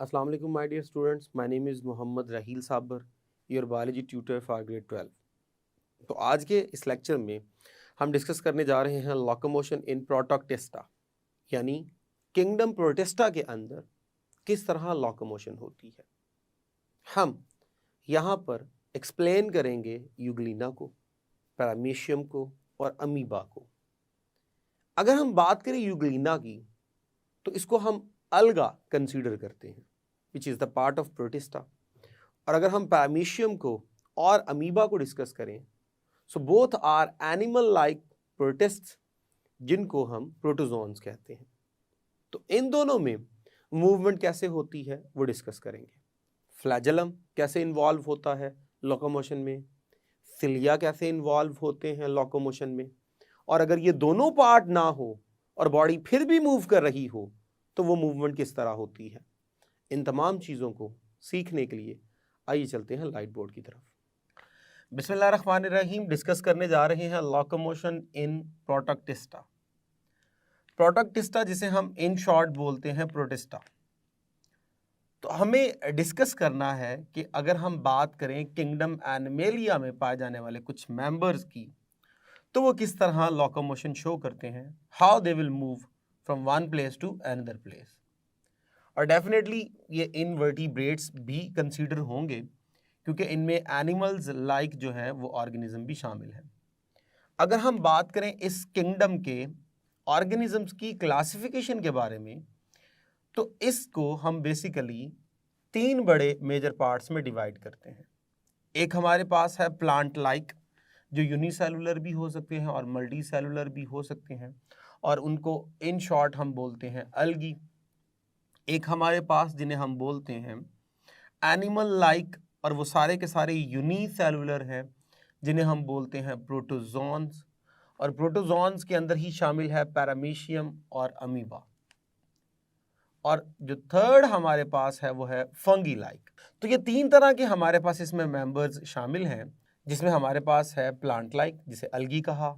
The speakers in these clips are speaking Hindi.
Assalamu alaikum my dear students, my name is Muhammad Raheel Saber, your biology tutor for grade 12। तो आज के इस लेक्चर में हम डिस्कस करने जा रहे हैं लोकोमोशन इन प्रोटोक्टेस्टा, यानी किंगडम प्रोटेस्टा के अंदर किस तरह लोकोमोशन होती है। हम यहाँ पर एक्सप्लेन करेंगे यूग्लिना को, पैरामीशियम को और अमीबा को। अगर हम बात करें यूग्लिना की तो इसको हम अलगा कंसीडर करते हैं, which is the part of protista. और अगर हम पैरामीशियम को और अमीबा को डिस्कस करें, so both are animal like protists जिनको हम प्रोटोजोन्स कहते हैं। तो इन दोनों में मूवमेंट कैसे होती है वो डिस्कस करेंगे। फ्लैजेलम कैसे इन्वॉल्व होता है लोकोमोशन में, सिलिया कैसे इन्वॉल्व होते हैं लोकोमोशन में, और अगर ये दोनों पार्ट ना हो और बॉडी फिर भी मूव कर रही हो तो वो मूवमेंट किस तरह होती है। इन तमाम चीज़ों को सीखने के लिए आइए चलते हैं लाइट बोर्ड की तरफ। बिस्मिल्लाहिर्रहमानिर्रहीम डिस्कस करने जा रहे हैं लोकोमोशन इन प्रोटोक्टेस्टा। प्रोटोक्टेस्टा जिसे हम इन शॉर्ट बोलते हैं प्रोटिस्टा। तो हमें डिस्कस करना है कि अगर हम बात करें किंगडम एनिमेलिया में पाए जाने वाले कुछ मेंबर्स की, तो वो किस तरह लोकोमोशन शो करते हैं, how they will move from one place to another place. और डेफिनेटली ये इनवर्टिब्रेट्स भी कंसीडर होंगे क्योंकि इनमें एनिमल्स लाइक जो है वो ऑर्गेनिज्म भी शामिल है। अगर हम बात करें इस किंगडम के ऑर्गेनिजम्स की क्लासिफिकेशन के बारे में, तो इसको हम बेसिकली तीन बड़े मेजर पार्ट्स में डिवाइड करते हैं। एक हमारे पास है प्लांट लाइक, जो यूनिसेलुलर भी हो सकते हैं और मल्टी सेलुलर भी हो सकते हैं, और उनको इन शॉर्ट हम बोलते हैं अलगी। एक हमारे पास जिन्हें हम बोलते हैं एनिमल लाइक, और वो सारे के सारे यूनिसेलुलर हैं, जिन्हें हम बोलते हैं प्रोटोजोन्स। और प्रोटोजोन्स के अंदर ही शामिल है पैरामीशियम और अमीबा। और जो थर्ड हमारे पास है वो है फंगी लाइक। तो ये तीन तरह के हमारे पास इसमें मेंबर्स शामिल हैं, जिसमें हमारे पास है प्लांट लाइक जिसे अलगी कहा,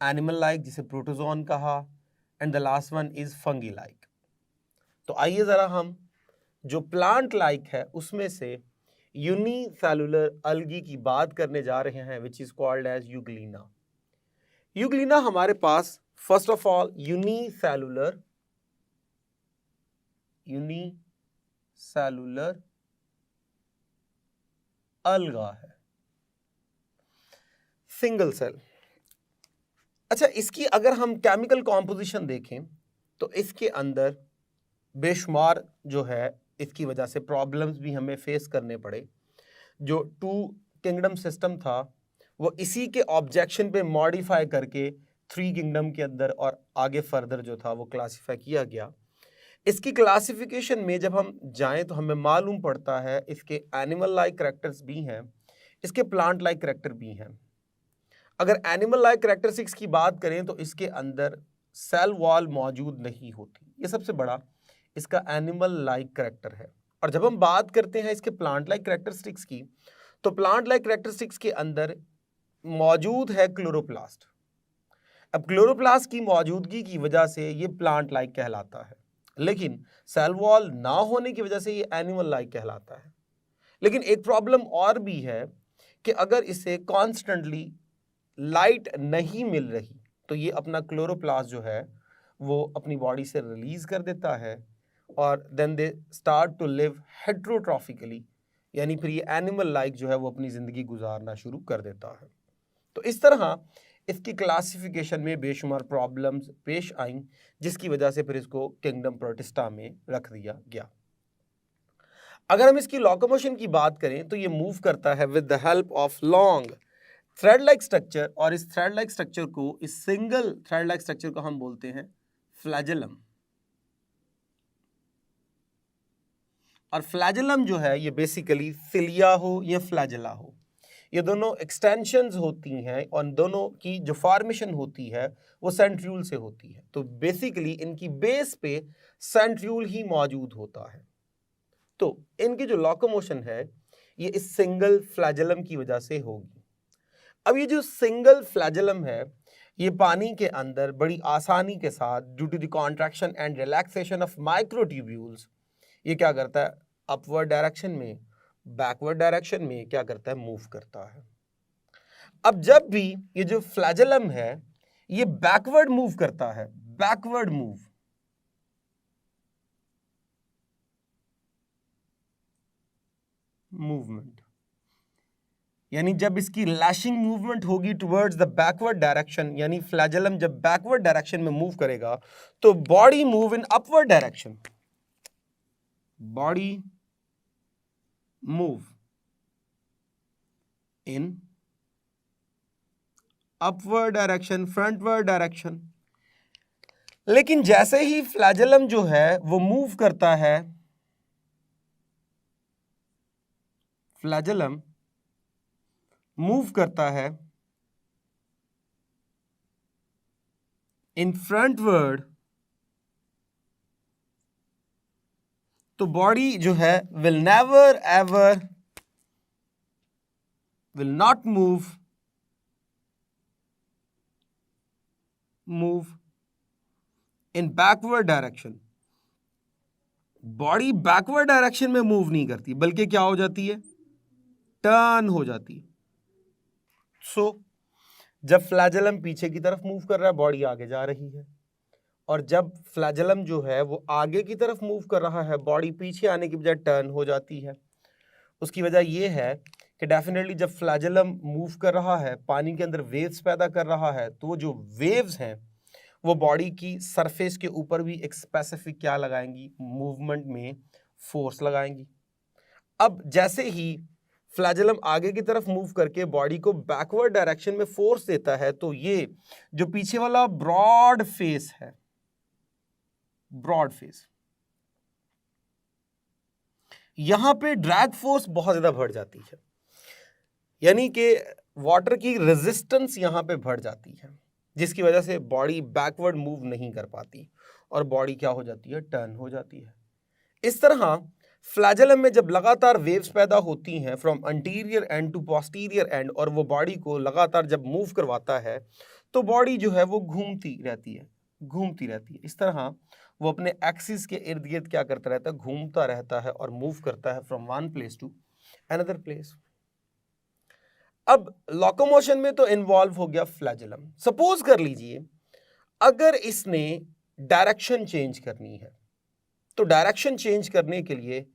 एनिमल लाइक जिसे प्रोटोजोन कहा, and the last one is fungi like. तो आइए ज़रा हम जो प्लांट लाइक है उसमें से यूनिसेलुलर अलगी की बात करने जा रहे हैं, which is called as Euglena. Euglena हमारे पास first of all unicellular alga है, सिंगल सेल। अच्छा, इसकी अगर हम केमिकल कॉम्पोजिशन देखें तो इसके अंदर बेशुमार जो है इसकी वजह से प्रॉब्लम्स भी हमें फेस करने पड़े। जो टू किंगडम सिस्टम था वो इसी के ऑब्जेक्शन पे मॉडिफाई करके थ्री किंगडम के अंदर और आगे फर्दर जो था वो क्लासिफाई किया गया। इसकी क्लासिफिकेशन में जब हम जाएं तो हमें मालूम पड़ता है इसके एनिमल लाइक करैक्टर्स भी हैं, इसके प्लांट लाइक करैक्टर भी हैं। अगर एनिमल लाइक करैक्टरिस्टिक्स की बात करें तो इसके अंदर सेल वॉल मौजूद नहीं होती, ये सबसे बड़ा इसका एनिमल लाइक करैक्टर है। और जब हम बात करते हैं इसके प्लांट लाइक करैक्टरिस्टिक्स की, तो प्लांट लाइक करैक्टरिस्टिक्स के अंदर मौजूद है क्लोरोप्लास्ट। अब क्लोरोप्लास्ट की मौजूदगी की वजह से ये प्लांट लाइक कहलाता है, लेकिन सेल वॉल ना होने की वजह से ये एनिमल लाइक कहलाता है। लेकिन एक प्रॉब्लम और भी है कि अगर इसे कॉन्स्टेंटली लाइट नहीं मिल रही तो ये अपना क्लोरोप्लास्ट जो है वो अपनी बॉडी से रिलीज कर देता है, और then they start to live heterotrophically, यानी फिर ये एनिमल लाइक जो है वो अपनी ज़िंदगी गुजारना शुरू कर देता है। तो इस तरह इसकी क्लासिफिकेशन में बेशुमार प्रॉब्लम्स पेश आईं, जिसकी वजह से फिर इसको किंगडम प्रोटिस्टा में रख दिया गया। अगर हम इसकी लोकोमोशन की बात करें तो ये मूव करता है with the help of long thread like structure, और इस थ्रेड लाइक स्ट्रक्चर को, इस सिंगल थ्रेड लाइक स्ट्रक्चर को हम बोलते हैं फ्लैजेलम। और फ्लैजेलम जो है ये बेसिकली सिलिया हो या फ्लैजेला हो, ये दोनों एक्सटेंशंस होती हैं और दोनों की जो फॉर्मेशन होती है वो सेंट्रियूल से होती है। तो बेसिकली इनकी बेस पे सेंट्रियूल ही मौजूद होता है। तो इनकी जो लोकोमोशन है ये इस सिंगल फ्लैजेलम की वजह से होगी। अब ये जो सिंगल फ्लैजेलम है ये पानी के अंदर बड़ी आसानी के साथ due to the contraction and relaxation of microtubules ये क्या करता है, अपवर्ड डायरेक्शन में, बैकवर्ड डायरेक्शन में क्या करता है, मूव करता है। अब जब भी ये जो फ्लैजेलम है ये बैकवर्ड मूव करता है, बैकवर्ड मूवमेंट, यानी जब इसकी लैशिंग मूवमेंट होगी टुवर्ड्स द बैकवर्ड डायरेक्शन, यानी फ्लैजेलम जब बैकवर्ड डायरेक्शन में मूव करेगा तो body move in upward direction, body move in upward direction, frontward direction. लेकिन जैसे ही फ्लैजेलम जो है वो मूव करता है, फ्लैजेलम मूव करता है इन फ्रंटवर्ड, तो बॉडी जो है will never ever, will not move in backward direction. Body backward direction में मूव नहीं करती बल्कि क्या हो जाती है, टर्न हो जाती है। सो जब फ्लैजेलम पीछे की तरफ मूव कर रहा है बॉडी आगे जा रही है, और जब फ्लैजेलम जो है वो आगे की तरफ मूव कर रहा है बॉडी पीछे आने की बजाय टर्न हो जाती है। उसकी वजह यह है कि डेफिनेटली जब फ्लैजेलम मूव कर रहा है, पानी के अंदर वेव्स पैदा कर रहा है, तो वो जो वेव्स हैं वो बॉडी की सरफेस के ऊपर भी एक स्पेसिफिक क्या लगाएंगी, मूवमेंट में फोर्स लगाएंगी। अब जैसे ही फ्लैजेलम आगे की तरफ मूव करके बॉडी को बैकवर्ड डायरेक्शन में फोर्स देता है, तो ये जो पीछे वाला ब्रॉड फेस है, ब्रॉड फेस, यहां पे ड्रैग फोर्स बहुत ज्यादा बढ़ जाती है, यानी कि वाटर की रेजिस्टेंस यहां पे बढ़ जाती है, जिसकी वजह से बॉडी बैकवर्ड मूव नहीं कर पाती और बॉडी क्या हो जाती है, टर्न हो जाती है। इस तरह फ्लैजेलम में जब लगातार वेव्स पैदा होती हैं from anterior end to posterior end, और वो बॉडी को लगातार जब मूव करवाता है तो बॉडी जो है वो घूमती रहती है, घूमती रहती है। इस तरह वो अपने एक्सिस के इर्द गिर्द क्या करता रहता है, घूमता रहता है और मूव करता है from one place to another place. अब लोकोमोशन में तो इन्वॉल्व हो गया फ्लैजेलम। सपोज कर लीजिए अगर इसने डायरेक्शन चेंज करनी है, तो डायरेक्शन चेंज करने के लिए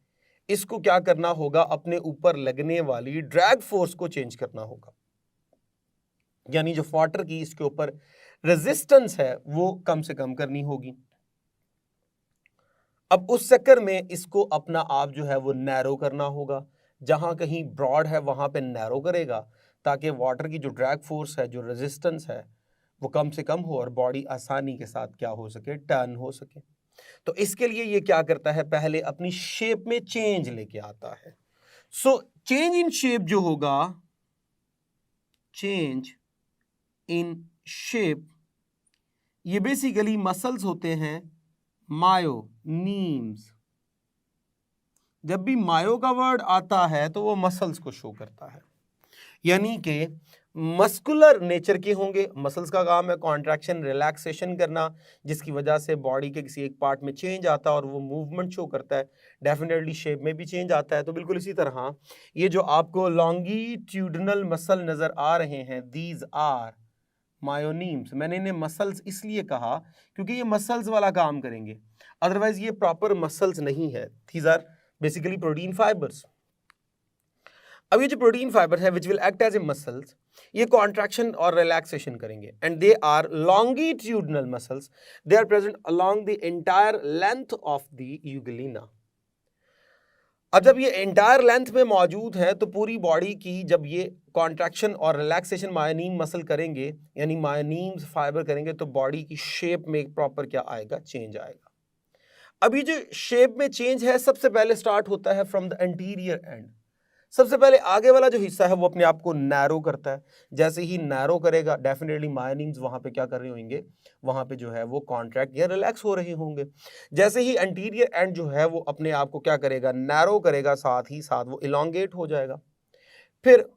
इसको क्या करना होगा, अपने ऊपर लगने वाली ड्रैग फोर्स को चेंज करना होगा, यानी जो वाटर की इसके ऊपर रेजिस्टेंस है वो कम से कम करनी होगी। अब उस चक्कर में इसको अपना आप जो है वो नैरो करना होगा, जहां कहीं ब्रॉड है वहां पे नैरो करेगा ताकि वाटर की जो ड्रैग फोर्स है, जो रेजिस्टेंस है, वो कम से कम हो और बॉडी आसानी के साथ क्या हो सके, टर्न हो सके। तो इसके लिए ये क्या करता है, पहले अपनी शेप में चेंज लेके आता है। सो चेंज इन शेप जो होगा, चेंज इन शेप, ये बेसिकली मसल्स होते हैं, मायोनीम्स। जब भी मायो का वर्ड आता है तो वो मसल्स को शो करता है, यानी कि मस्कुलर नेचर के होंगे। मसल्स का काम है कॉन्ट्रैक्शन, रिलैक्सेशन करना, जिसकी वजह से बॉडी के किसी एक पार्ट में चेंज आता है और वो मूवमेंट शो करता है। डेफिनेटली शेप में भी चेंज आता है। तो बिल्कुल इसी तरह ये जो आपको लॉन्गिट्यूडनल मसल नजर आ रहे हैं, दीज आर मायोनीम्स। मैंने इन्हें मसल्स इसलिए कहा क्योंकि ये मसल्स वाला काम करेंगे, अदरवाइज ये प्रॉपर मसल्स नहीं है। These are basically protein fibres. अब ये जो प्रोटीन फाइबर है which will act as a muscles, ये कॉन्ट्रैक्शन और रिलैक्सेशन करेंगे, and they are longitudinal muscles. They are present along the entire length of the euglena. अब जब ये एंटायर लेंथ में मौजूद है तो पूरी बॉडी की जब ये कॉन्ट्रैक्शन और रिलैक्सेशन मायोनीम मसल करेंगे, यानी मायोनीम्स फाइबर करेंगे, तो बॉडी की शेप में प्रॉपर क्या आएगा, चेंज आएगा। अब ये जो शेप में चेंज है सबसे पहले स्टार्ट होता है फ्रॉम द एंटीरियर एंड। सबसे पहले आगे वाला जो हिस्सा है वो अपने आप को नैरो करता है। जैसे ही नैरो करेगा डेफिनेटली मायोनीम्स वहां पे क्या कर रहे होंगे, वहां पे जो है वो कॉन्ट्रैक्ट या रिलैक्स हो रहे होंगे। जैसे ही एंटीरियर एंड जो है वो अपने आप को क्या करेगा, नैरो करेगा, साथ ही साथ वो इलोंगेट हो जाएगा। फिर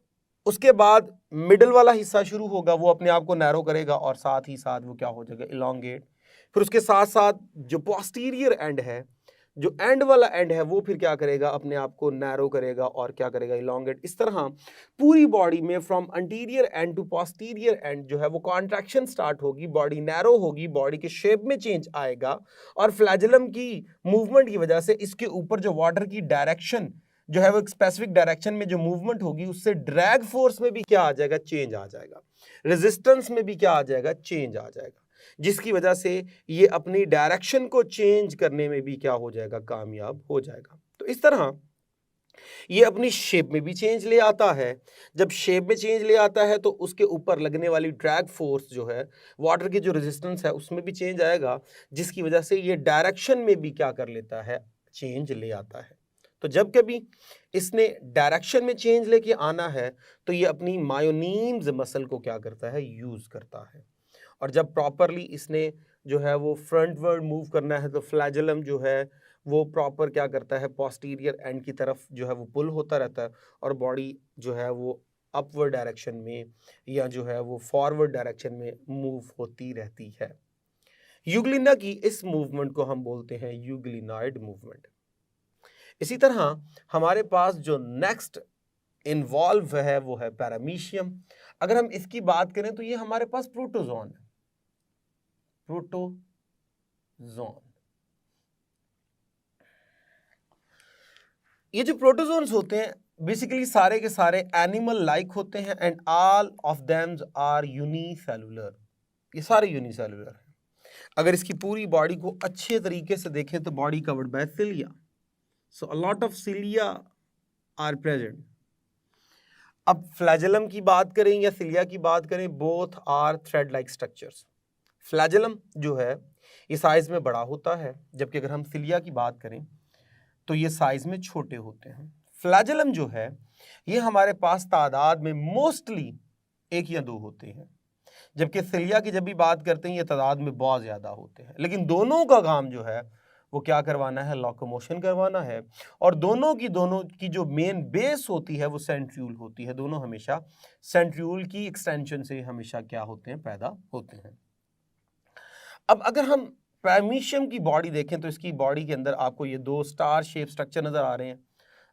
उसके बाद मिडल वाला हिस्सा शुरू होगा, वो अपने आप को नैरो करेगा और साथ ही साथ वो क्या हो जाएगा, इलोंगेट। फिर उसके साथ साथ जो पोस्टीरियर एंड है, जो एंड वाला एंड है वो फिर क्या करेगा, अपने आप को नैरो करेगा और क्या करेगा, इलोंगेट। इस तरह पूरी बॉडी में from anterior end to posterior end जो है वो कॉन्ट्रैक्शन स्टार्ट होगी, बॉडी नैरो होगी, बॉडी के शेप में चेंज आएगा और फ्लैजेलम की मूवमेंट की वजह से इसके ऊपर जो वाटर की डायरेक्शन जो है वो एक स्पेसिफिक डायरेक्शन में जो मूवमेंट होगी उससे ड्रैग फोर्स में भी क्या आ जाएगा, चेंज आ जाएगा, रेजिस्टेंस में भी क्या आ जाएगा, चेंज आ जाएगा, जिसकी वजह से ये अपनी डायरेक्शन को चेंज करने में भी क्या हो जाएगा, कामयाब हो जाएगा। तो इस तरह ये अपनी शेप में भी चेंज ले आता है। जब शेप में चेंज ले आता है तो उसके ऊपर लगने वाली ड्रैग फोर्स जो है, वाटर की जो रेजिस्टेंस है उसमें भी चेंज आएगा, जिसकी वजह से ये डायरेक्शन में भी क्या कर लेता है, चेंज ले आता है। तो जब कभी इसने डायरेक्शन में चेंज लेके आना है तो ये अपनी मायोनीम्स मसल को क्या करता है, यूज करता है। और जब प्रॉपरली इसने जो है वो फ्रंटवर्ड मूव करना है तो फ्लैजेलम जो है वो प्रॉपर क्या करता है, पोस्टीरियर एंड की तरफ जो है वो पुल होता रहता है और बॉडी जो है वो अपवर्ड डायरेक्शन में या जो है वो फॉरवर्ड डायरेक्शन में मूव होती रहती है। यूग्लिना की इस मूवमेंट को हम बोलते हैं यूग्लिनॉइड मूवमेंट। इसी तरह हमारे पास जो नेक्स्ट इन्वॉल्व है वो है पैरामीशियम। अगर हम इसकी बात करें तो ये हमारे पास प्रोटोजोन है, प्रोटोजोन। ये जो प्रोटोजोन्स होते हैं बेसिकली सारे के सारे एनिमल लाइक होते हैं and all of them are unicellular. ये सारे यूनिसेलुलर हैं। अगर इसकी पूरी बॉडी को अच्छे तरीके से देखें तो body covered by cilia, so a lot of cilia are present. अब फ्लैजेलम की बात करें या सिलिया की बात करें, both are thread like structures. Flagellum जो है ये साइज में बड़ा होता है, जबकि अगर हम सिलिया की बात करें तो ये साइज में छोटे होते हैं। फ्लैजेलम जो है ये हमारे पास तादाद में मोस्टली 1 या 2 होते हैं, जबकि सिलिया की जब भी बात करते हैं ये तादाद में बहुत ज्यादा होते हैं। लेकिन दोनों का काम जो है वो क्या करवाना है, लोकोमोशन करवाना है। और दोनों की जो मेन बेस होती है वो सेंट्रियूल होती है। दोनों हमेशा सेंट्रियूल की एक्सटेंशन से हमेशा क्या होते हैं, पैदा होते हैं। अब अगर हम पैरामीशियम की बॉडी देखें तो इसकी बॉडी के अंदर आपको ये 2 स्टार शेप स्ट्रक्चर नजर आ रहे हैं।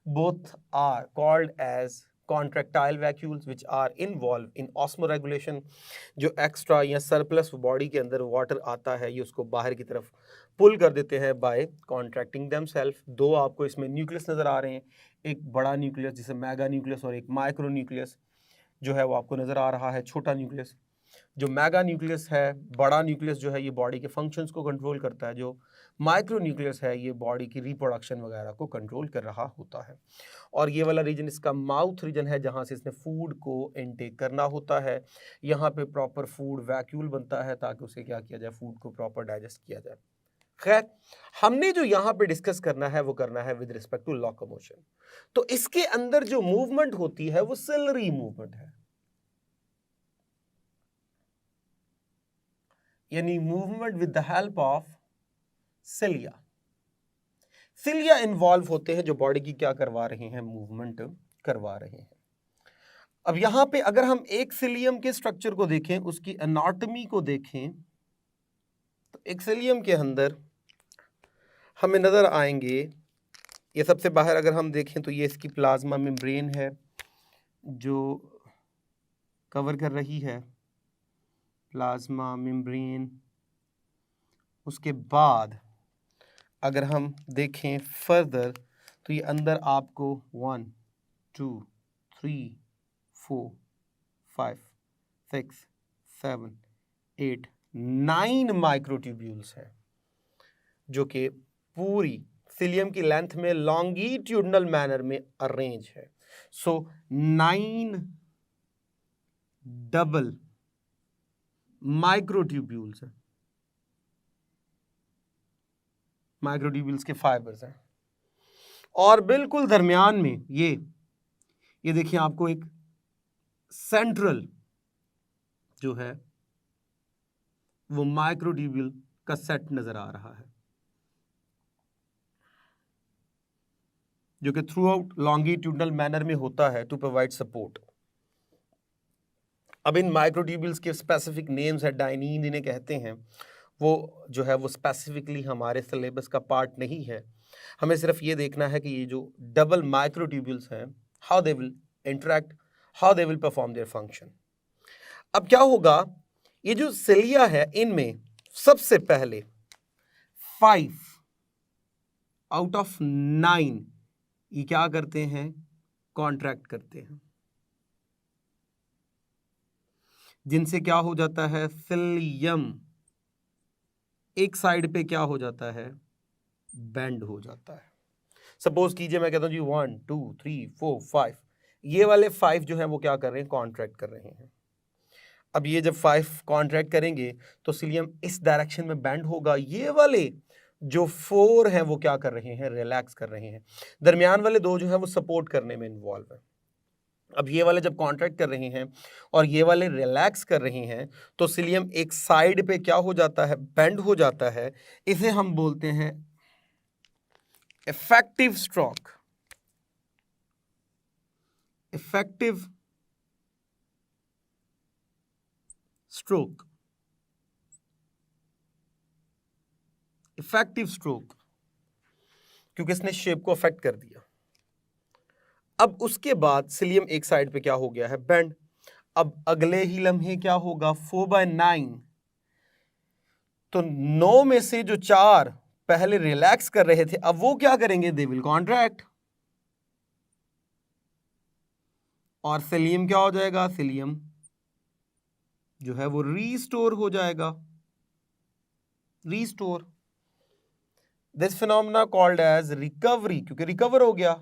Both are called as contractile vacuoles which are involved in osmoregulation. जो एक्स्ट्रा या सरप्लस बॉडी के अंदर वाटर आता है ये उसको बाहर की तरफ पुल कर देते हैं बाय कॉन्ट्रैक्टिंग देमसेल्फ। 2 आपको इसमें न्यूक्लियस नजर आ रहे हैं, एक बड़ा न्यूक्लियस जिसे मेगा न्यूक्लियस और एक माइक्रो न्यूक्लियस जो है वो आपको नजर आ रहा है, छोटा न्यूक्लियस। जो मेगा न्यूक्लियस है, बड़ा न्यूक्लियस जो है ये बॉडी के फंक्शंस को कंट्रोल करता है। जो माइक्रो न्यूक्लियस है ये बॉडी की रिप्रोडक्शन वगैरह को कंट्रोल कर रहा होता है। और ये वाला रीजन इसका माउथ रीजन है जहाँ से इसने फूड को इनटेक करना होता है। यहाँ पे प्रॉपर फूड वैक्यूल बनता है ताकि उसे क्या किया जाए, फूड को प्रॉपर डाइजेस्ट किया जाए। खैर, हमने जो यहाँ पे डिस्कस करना है वो करना है विद रिस्पेक्ट टू लोकोमोशन। तो इसके अंदर जो मूवमेंट होती है वो सिलरी मूवमेंट है, यानी movement with the help of cilia. Cilia involve होते हैं जो बॉडी की क्या करवा रहे हैं, मूवमेंट करवा रहे हैं। अब यहां पे अगर हम एक सिलियम के स्ट्रक्चर को देखें, उसकी एनाटॉमी को देखें, तो एक सिलियम के अंदर हमें नजर आएंगे, ये सबसे बाहर अगर हम देखें तो ये इसकी प्लाज्मा मेम्ब्रेन है जो कवर कर रही है, प्लाज्मा मेम्ब्रेन। उसके बाद अगर हम देखें फर्दर तो ये अंदर आपको 1 2 3 4 5 6 7 8 9 माइक्रोट्यूब्यूल्स हैं जो कि पूरी सिलियम की लेंथ में लॉन्गिट्यूडनल मैनर में अरेंज है। सो 9 डबल माइक्रोट्यूब्यूल्स हैं, माइक्रोट्यूब्यूल्स के फाइबर्स हैं। और बिल्कुल दरमियान में ये देखिए आपको एक सेंट्रल जो है वो माइक्रोट्यूब्यूल का सेट नजर आ रहा है जो कि थ्रू आउट लॉन्गिट्यूडनल मैनर में होता है टू प्रोवाइड सपोर्ट। अब इन माइक्रोट्यूब्यूल्स के स्पेसिफिक नेम्स है, डाइनीन इन्हें कहते हैं। वो जो है वो स्पेसिफिकली हमारे सिलेबस का पार्ट नहीं है, हमें सिर्फ ये देखना है कि ये जो डबल माइक्रोट्यूब्यूल्स हैं, how they will interact, how they will perform their function. अब क्या होगा, ये जो सिलिया है इनमें सबसे पहले 5 आउट ऑफ 9 ये क्या करते हैं, कॉन्ट्रैक्ट करते हैं, जिनसे क्या हो जाता है, सिलियम एक साइड पे क्या हो जाता है, बेंड हो जाता है। सपोज कीजिए मैं कहता हूं जी 1 2 3 4 5, ये वाले 5 जो है वो क्या कर रहे हैं, कॉन्ट्रैक्ट कर रहे हैं। अब ये जब 5 कॉन्ट्रैक्ट करेंगे तो सिलियम इस डायरेक्शन में बेंड होगा, ये वाले जो 4 हैं वो क्या कर रहे हैं, रिलैक्स कर रहे हैं, दरमियान वाले 2 जो है वो सपोर्ट करने में इन्वॉल्व है। अब ये वाले जब कॉन्ट्रैक्ट कर रहे हैं और ये वाले रिलैक्स कर रहे हैं तो सिलियम एक साइड पे क्या हो जाता है, बेंड हो जाता है। इसे हम बोलते हैं effective stroke, effective stroke, effective stroke, क्योंकि इसने शेप को अफेक्ट कर दिया। अब उसके बाद सिलियम एक साइड पे क्या हो गया है, बेंड। अब अगले ही लम्हे क्या होगा, 4/9, तो 9 में से जो 4 पहले रिलैक्स कर रहे थे अब वो क्या करेंगे, दे विल कॉन्ट्रैक्ट, और सिलियम क्या हो जाएगा, सिलियम जो है वो रीस्टोर हो जाएगा, restore. This phenomena called as recovery, क्योंकि रिकवर हो गया,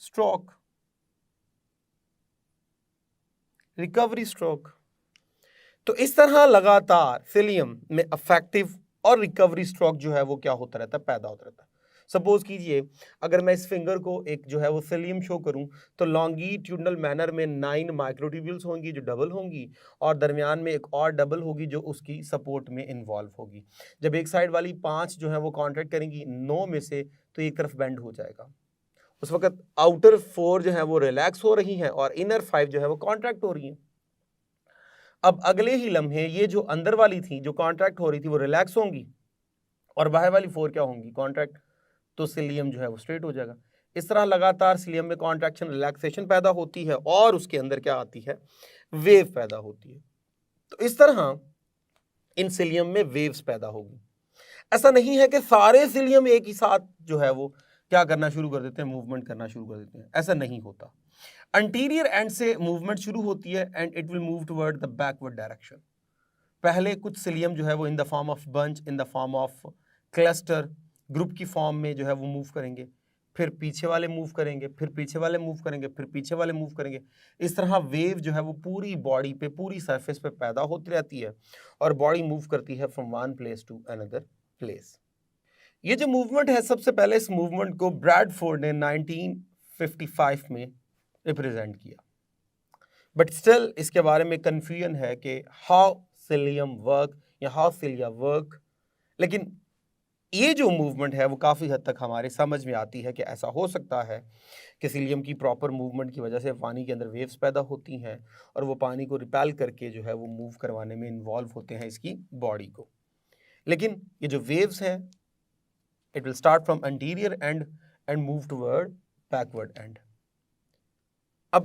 स्ट्रोक, रिकवरी स्ट्रोक। तो इस तरह लगातार सिलियम में अफेक्टिव और रिकवरी स्ट्रोक जो है वो क्या होता रहता है, पैदा होता रहता है। सपोज कीजिए अगर मैं इस फिंगर को एक जो है वो सिलियम शो करूं तो लॉन्गिट्यूडनल मैनर में 9 माइक्रोट्यूब्यूल्स होंगी जो डबल होंगी, और दरमियान में एक और डबल होगी जो उसकी सपोर्ट में इन्वॉल्व होगी। जब एक साइड वाली 5 जो है वो कॉन्ट्रैक्ट करेंगी 9 में से, तो एक तरफ बेंड हो जाएगा। उस वक्त आउटर 4 जो है वो रिलैक्स हो रही हैं और इनर 5 जो है वो कॉन्ट्रैक्ट हो रही हैं। अब अगले ही लम्हे ये जो अंदर वाली थी जो कॉन्ट्रैक्ट हो रही थी वो रिलैक्स होंगी और बाहर वाली 4 क्या होंगी, कॉन्ट्रैक्ट, तो सिलियम जो है वो स्ट्रेट हो जाएगा। इस तरह लगातार सिलियम में कॉन्ट्रैक्शन रिलैक्सेशन पैदा होती है और उसके अंदर क्या आती है, वेव पैदा होती है। तो इस तरह इन सिलियम में वेव्स पैदा होगी। ऐसा नहीं है कि सारे सिलियम एक ही साथ जो है वो क्या करना शुरू कर देते हैं, मूवमेंट करना शुरू कर देते हैं, ऐसा नहीं होता। अंटीरियर एंड से मूवमेंट शुरू होती है and it will move toward the backward direction. पहले कुछ सिलियम जो है वो in the form of bunch, in the form of cluster, group की फॉर्म में जो है वो मूव करेंगे, फिर पीछे वाले मूव करेंगे, फिर पीछे वाले मूव करेंगे, फिर पीछे वाले मूव करेंगे। इस तरह वेव जो है वो पूरी बॉडी पे, पूरी सरफेस पे पैदा होती रहती है और बॉडी मूव करती है from one place to another place. ये जो मूवमेंट है, सबसे पहले इस मूवमेंट को ब्रैडफोर्ड ने 1955 में रिप्रेजेंट किया, बट स्टिल इसके बारे में कंफ्यूजन है कि हाउ सिलियम वर्क या हाउ सिलिया वर्क। लेकिन ये जो मूवमेंट है वो काफ़ी हद तक हमारे समझ में आती है कि ऐसा हो सकता है कि सिलियम की प्रॉपर मूवमेंट की वजह से पानी के अंदर वेव्स पैदा होती हैं और वो पानी को रिपेल करके जो है वो मूव करवाने में इन्वॉल्व होते हैं इसकी बॉडी को। लेकिन ये जो वेव्स हैं, it will start from anterior end move toward backward end. अब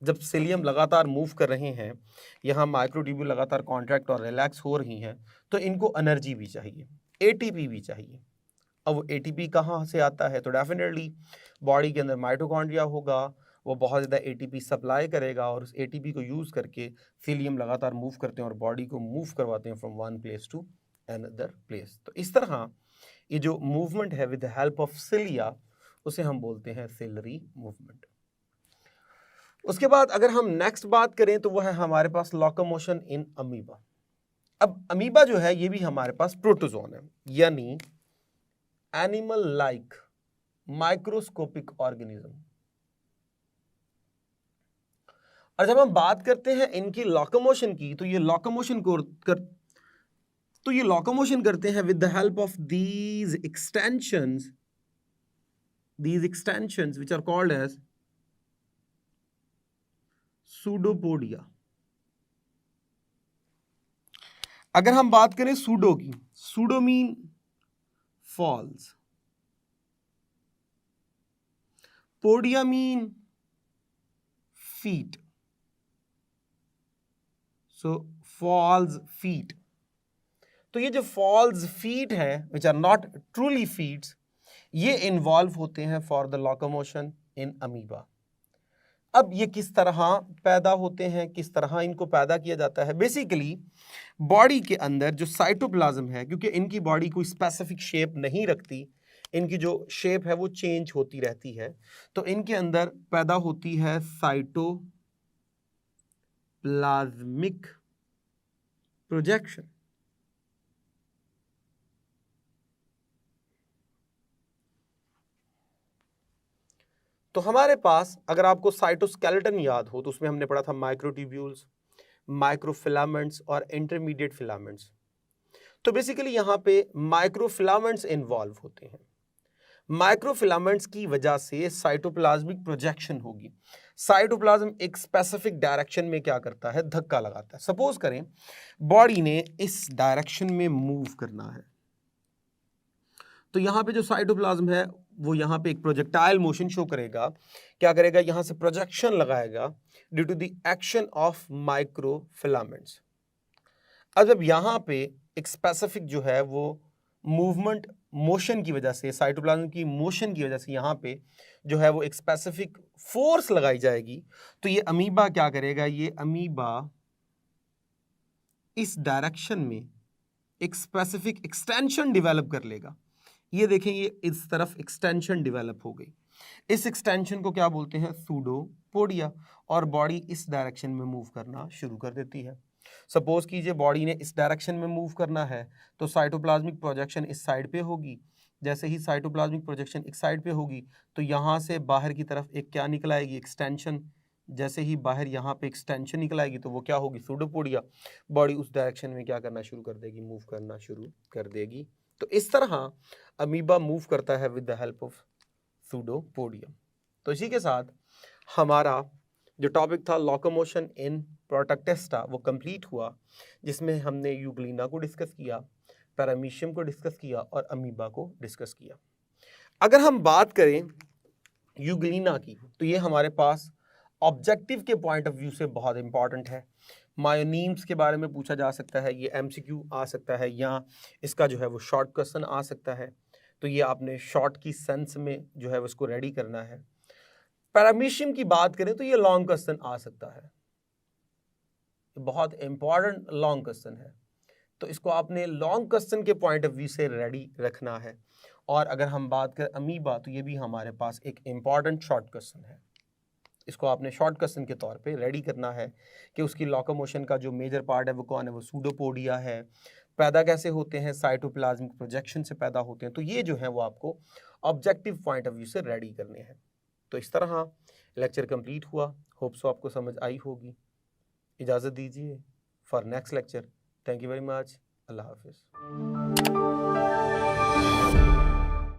जब सिलियम लगातार मूव कर रहे हैं, यहाँ माइक्रोट्यूब्यूल लगातार कॉन्ट्रैक्ट और रिलैक्स हो रही हैं, तो इनको एनर्जी भी चाहिए, एटीपी भी चाहिए। अब वो एटीपी कहाँ से आता है, तो डेफिनेटली बॉडी के अंदर माइटोकॉन्ड्रिया होगा, वो बहुत ज़्यादा एटीपी सप्लाई करेगा और उस एटीपी को यूज़ करके सिलियम लगातार मूव करते हैं और बॉडी को मूव करवाते हैं from one place to another place. तो इस तरह ये जो मूवमेंट है with the help of cilia, उसे हम बोलते हैं सिलरी मूवमेंट। उसके बाद अगर हम नेक्स्ट बात करें तो वह है हमारे पास लोकोमोशन इन अमीबा। अब अमीबा जो है ये भी हमारे पास प्रोटोजोन है, यानी एनिमल लाइक माइक्रोस्कोपिक ऑर्गेनिज्म। और जब हम बात करते हैं इनकी लोकोमोशन की, तो ये लोकोमोशन करते हैं with the help of these extensions which are called as pseudopodia. अगर हम बात करें सूडो की, pseudo mean falls. Podia mean feet. So falls feet. तो ये जो falls feet हैं which are not truly feet, ये इन्वॉल्व होते हैं for the locomotion in amoeba. अब ये किस तरह पैदा होते हैं, किस तरह इनको पैदा किया जाता है? बेसिकली बॉडी के अंदर जो साइटोप्लाज्म है, क्योंकि इनकी बॉडी कोई स्पेसिफिक शेप नहीं रखती, इनकी जो शेप है वो चेंज होती रहती है, तो इनके अंदर पैदा होती है साइटोप्लाज्मिक प्रोजेक्शन. तो हमारे पास अगर आपको साइटोस्केलेटन याद हो तो उसमें हमने पढ़ा था माइक्रोट्यूब्यूल्स, माइक्रोफिलामेंट्स और इंटरमीडिएट फिलामेंट्स. तो बेसिकली यहाँ पे माइक्रोफिलामेंट्स इन्वॉल्व होते हैं. माइक्रोफिलामेंट्स की वजह से साइटोप्लाज्मिक प्रोजेक्शन होगी. साइटोप्लाज्म एक स्पेसिफिक डायरेक्शन में क्या करता है, धक्का लगाता है. सपोज करें बॉडी ने इस डायरेक्शन में मूव करना है, तो यहाँ पे जो साइटोप्लाज्म है वो यहाँ पे एक प्रोजेक्टाइल मोशन शो करेगा. क्या करेगा, यहाँ से प्रोजेक्शन लगाएगा due to the action of microfilaments. अब जब यहाँ पे एक स्पेसिफिक जो है वो मूवमेंट मोशन की वजह से, साइटोप्लाज्म की मोशन की वजह से यहाँ पे जो है वो एक स्पेसिफिक फोर्स लगाई जाएगी, तो ये अमीबा क्या करेगा, ये अमीबा इस डायरेक्शन में एक स्पेसिफिक एक्सटेंशन डेवलप कर लेगा. ये देखें, ये इस तरफ एक्सटेंशन डेवलप हो गई. इस एक्सटेंशन को क्या बोलते हैं, सूडोपोडिया. और बॉडी इस डायरेक्शन में मूव करना शुरू कर देती है. सपोज कीजिए बॉडी ने इस डायरेक्शन में मूव करना है, तो साइटोप्लाज्मिक प्रोजेक्शन इस साइड पे होगी. जैसे ही साइटोप्लाज्मिक प्रोजेक्शन एक साइड पे होगी तो यहाँ से बाहर की तरफ एक क्या निकल आएगी, एक्सटेंशन. जैसे ही बाहर यहाँ पे एक्सटेंशन निकल आएगी तो वो क्या होगी, सूडोपोडिया. बॉडी उस डायरेक्शन में क्या करना शुरू कर देगी, मूव करना शुरू कर देगी. तो इस तरह अमीबा मूव करता है with the help of pseudopodium. तो इसी के साथ हमारा जो टॉपिक था लोकोमोशन इन प्रोटोक्टेस्टा वो कंप्लीट हुआ, जिसमें हमने यूग्लिना को डिस्कस किया, पैरामीशियम को डिस्कस किया और अमीबा को डिस्कस किया. अगर हम बात करें यूग्लिना की, तो ये हमारे पास ऑब्जेक्टिव के पॉइंट ऑफ व्यू से बहुत इंपॉर्टेंट है. मायोनीम्स के बारे में पूछा जा सकता है, ये एमसीक्यू आ सकता है या इसका जो है वो शॉर्ट क्वेश्चन आ सकता है. तो ये आपने शॉर्ट की सेंस में जो है उसको रेडी करना है. पैरामीशियम की बात करें तो ये लॉन्ग क्वेश्चन आ सकता है, बहुत इंपॉर्टेंट लॉन्ग क्वेश्चन है. तो इसको आपने लॉन्ग क्वेश्चन के पॉइंट ऑफ व्यू से रेडी रखना है. और अगर हम बात करें अमीबा, तो ये भी हमारे पास एक इंपॉर्टेंट शॉर्ट क्वेश्चन है. इसको आपने शॉर्ट क्वेश्चन के तौर पे रेडी करना है कि उसकी लोकोमोशन का जो मेजर पार्ट है वो कौन है, वो सूडोपोडिया है. पैदा कैसे होते हैं, साइटोप्लाज्मिक प्रोजेक्शन से पैदा होते हैं. तो ये जो है वो आपको ऑब्जेक्टिव पॉइंट ऑफ व्यू से रेडी करने हैं. तो इस तरह लेक्चर कंप्लीट हुआ. होप सो आपको समझ आई होगी. इजाज़त दीजिए for next lecture. Thank you very much. अल्लाह हाफिज़.